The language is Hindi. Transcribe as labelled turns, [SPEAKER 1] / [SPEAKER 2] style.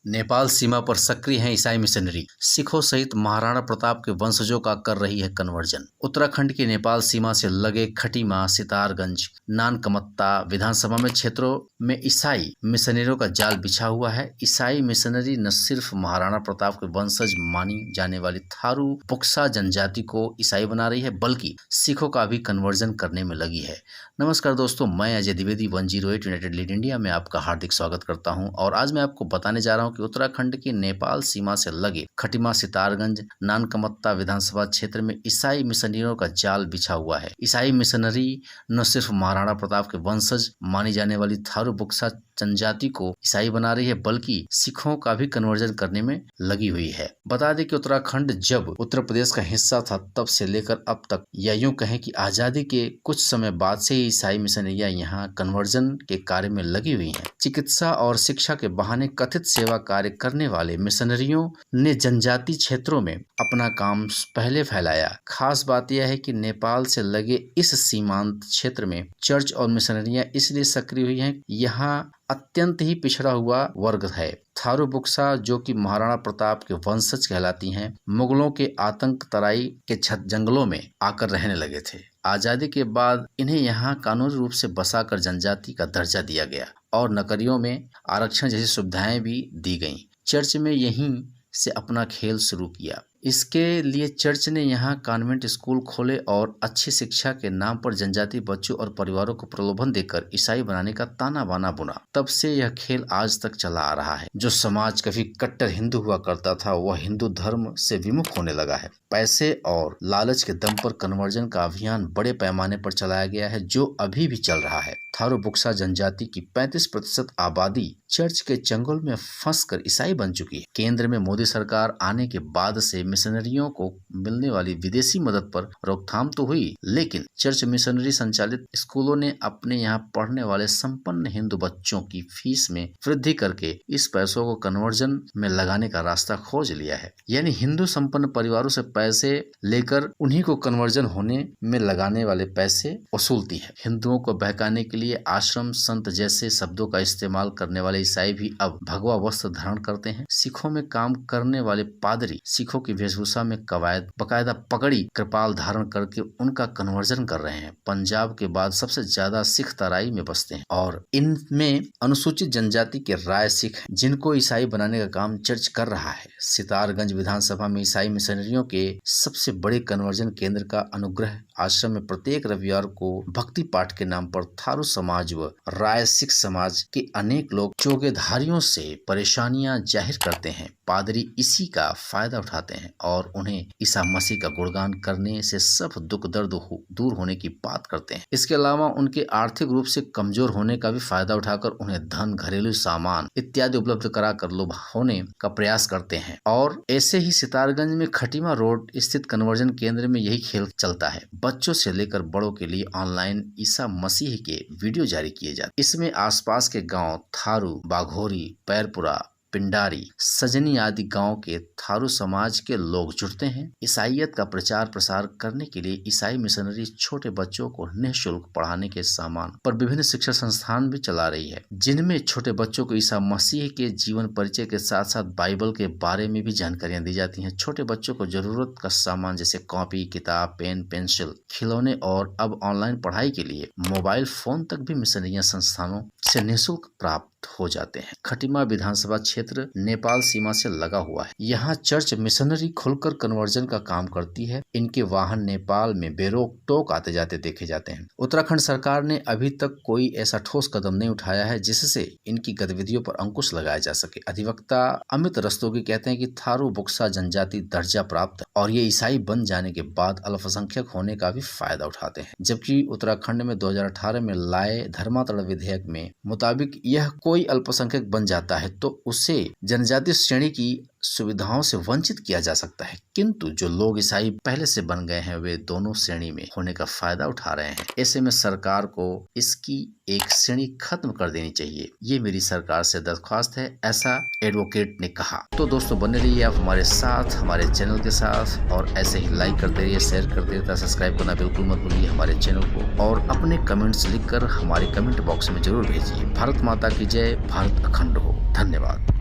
[SPEAKER 1] नेपाल सीमा पर सक्रिय हैं ईसाई मिशनरी। सिखों सहित महाराणा प्रताप के वंशजों का कर रही है कन्वर्जन। उत्तराखंड की नेपाल सीमा से लगे खटीमा, सितारगंज, नानकमत्ता विधानसभा में क्षेत्रों में ईसाई मिशनरियों का जाल बिछा हुआ है। ईसाई मिशनरी न सिर्फ महाराणा प्रताप के वंशज मानी जाने वाली थारू पुक्सा जनजाति को ईसाई बना रही है, बल्कि सिखों का भी कन्वर्जन करने में लगी है। नमस्कार दोस्तों, मैं Ajay Dwivedi 108 United lead India में आपका हार्दिक स्वागत करता हूं और आज मैं आपको बताने जा रहा हूं कि उत्तराखंड की नेपाल सीमा से लगे खटीमा, सितारगंज, नानकमत्ता विधानसभा क्षेत्र में ईसाई मिशनरियों का जाल बिछा हुआ है। ईसाई मिशनरी न सिर्फ महाराणा प्रताप के वंशज मानी जाने वाली थारू पुक्सा जनजाति को ईसाई बना रही है, बल्कि सिखों का भी कन्वर्जन करने में लगी हुई है। बता दें कि उत्तराखंड जब उत्तर प्रदेश का हिस्सा था तब से लेकर अब तक, या यूं कहें कि आजादी के कुछ समय बाद से ही ईसाई मिशनरियां यहाँ कन्वर्जन के कार्य में लगी हुई हैं। चिकित्सा और शिक्षा के बहाने कथित सेवा कार्य करने वाले मिशनरियों ने जनजाति क्षेत्रों में अपना काम पहले फैलाया। खास बात यह है कि नेपाल से लगे इस सीमांत क्षेत्र में चर्च और मिशनरियां इसलिए सक्रिय हुई हैं, यहाँ अत्यंत ही पिछड़ा हुआ वर्ग है। थारू पुक्सा, जो कि महाराणा प्रताप के वंशज कहलाती हैं, मुगलों के आतंक तराई के जंगलों में आकर रहने लगे थे। आजादी के बाद इन्हें यहाँ कानूनी रूप से बसाकर जनजाति का दर्जा दिया गया और नौकरियों में आरक्षण जैसी सुविधाएं भी दी गईं। चर्च में यहीं से अपना खेल शुरू किया। इसके लिए चर्च ने यहाँ कॉन्वेंट स्कूल खोले और अच्छी शिक्षा के नाम पर जनजाति बच्चों और परिवारों को प्रलोभन देकर ईसाई बनाने का ताना बाना बुना। तब से यह खेल आज तक चला आ रहा है। जो समाज कभी कट्टर हिंदू हुआ करता था, वह हिंदू धर्म से विमुख होने लगा है। पैसे और लालच के दम पर कन्वर्जन का अभियान बड़े पैमाने पर चलाया गया है, जो अभी भी चल रहा है। थारू पुक्सा जनजाति की 35% आबादी चर्च के चंगुल में फंसकर ईसाई बन चुकी है। केंद्र में मोदी सरकार आने के बाद से मिशनरियों को मिलने वाली विदेशी मदद पर रोकथाम तो हुई, लेकिन चर्च मिशनरी संचालित स्कूलों ने अपने यहाँ पढ़ने वाले संपन्न हिंदू बच्चों की फीस में वृद्धि करके इस पैसों को कन्वर्जन में लगाने का रास्ता खोज लिया है। यानी हिंदू संपन्न परिवारों से पैसे लेकर उन्हीं को कन्वर्जन होने में लगाने वाले पैसे वसूलती है। हिंदुओं को बहकाने के लिए आश्रम संत जैसे शब्दों का इस्तेमाल करने वाले ईसाई भी अब भगवा वस्त्र धारण करते हैं। सिखों में काम करने वाले पादरी सिखों की वेशभूषा में बकायदा पगड़ी, कृपाल धारण करके उनका कन्वर्जन कर रहे हैं। पंजाब के बाद सबसे ज्यादा सिख तराई में बसते हैं और इनमें अनुसूचित जनजाति के राय सिख हैं, जिनको ईसाई बनाने का काम चर्च कर रहा है। सितारगंज विधानसभा में ईसाई मिशनरियों के सबसे बड़े कन्वर्जन केंद्र का अनुग्रह आश्रम में प्रत्येक रविवार को भक्ति पाठ के नाम पर थारू समाज व राय सिख समाज के अनेक लोग चोगेधारियों से परेशानियां जाहिर करते हैं। पादरी इसी का फायदा उठाते हैं और उन्हें ईसा मसीह का गुणगान करने से सब दुख दर्द दूर होने की बात करते हैं। इसके अलावा उनके आर्थिक रूप से कमजोर होने का भी फायदा उठाकर उन्हें धन, घरेलू सामान इत्यादि उपलब्ध कराकर लुभाने का प्रयास करते हैं। और ऐसे ही सितारगंज में खटीमा रोड स्थित कन्वर्जन केंद्र में यही खेल चलता है। बच्चों से लेकर बड़ों के लिए ऑनलाइन ईसा मसीह के वीडियो जारी किए जाते। इसमें आसपास के गांव थारू, बाघोरी, पैरपुरा, पिंडारी, सजनी आदि गांव के थारू समाज के लोग जुड़ते हैं। ईसाईयत का प्रचार प्रसार करने के लिए ईसाई मिशनरी छोटे बच्चों को निःशुल्क पढ़ाने के सामान पर विभिन्न शिक्षा संस्थान भी चला रही है, जिनमें छोटे बच्चों को ईसा मसीह के जीवन परिचय के साथ साथ बाइबल के बारे में भी जानकारियां दी जाती हैं। छोटे बच्चों को जरूरत का सामान जैसे कॉपी, किताब, पेन, पेंसिल, खिलौने और अब ऑनलाइन पढ़ाई के लिए मोबाइल फोन तक भी मिशनरियां संस्थानों से निःशुल्क प्राप्त हो जाते हैं। खटीमा विधानसभा क्षेत्र नेपाल सीमा से लगा हुआ है। यहाँ चर्च मिशनरी खुलकर कन्वर्जन का काम करती है। इनके वाहन नेपाल में बेरोक टोक आते जाते देखे जाते हैं। उत्तराखंड सरकार ने अभी तक कोई ऐसा ठोस कदम नहीं उठाया है जिससे इनकी गतिविधियों पर अंकुश लगाया जा सके। अधिवक्ता अमित रस्तोगी कहते हैं कि थारू पुक्सा जनजाति दर्जा प्राप्त और ये ईसाई बन जाने के बाद अल्पसंख्यक होने का भी फायदा उठाते हैं, जबकि उत्तराखंड में 2018 में लाए धर्मांतरण विधेयक में मुताबिक यह कोई अल्पसंख्यक बन जाता है तो उसे जनजाति श्रेणी की सुविधाओं से वंचित किया जा सकता है, किंतु जो लोग ईसाई पहले से बन गए हैं वे दोनों श्रेणी में होने का फायदा उठा रहे हैं। ऐसे में सरकार को इसकी एक श्रेणी खत्म कर देनी चाहिए। ये मेरी सरकार से दरख्वास्त है, ऐसा एडवोकेट ने कहा। तो दोस्तों, बने रहिए आप हमारे साथ, हमारे चैनल के साथ, और ऐसे ही लाइक करते रहिए, शेयर करते रहिए, सब्सक्राइब करना बिल्कुल मत भूलिए हमारे चैनल को, और अपने कमेंट्स लिखकर हमारे कमेंट बॉक्स में जरूर भेजिए। भारत माता की जय, भारत अखंड हो। धन्यवाद।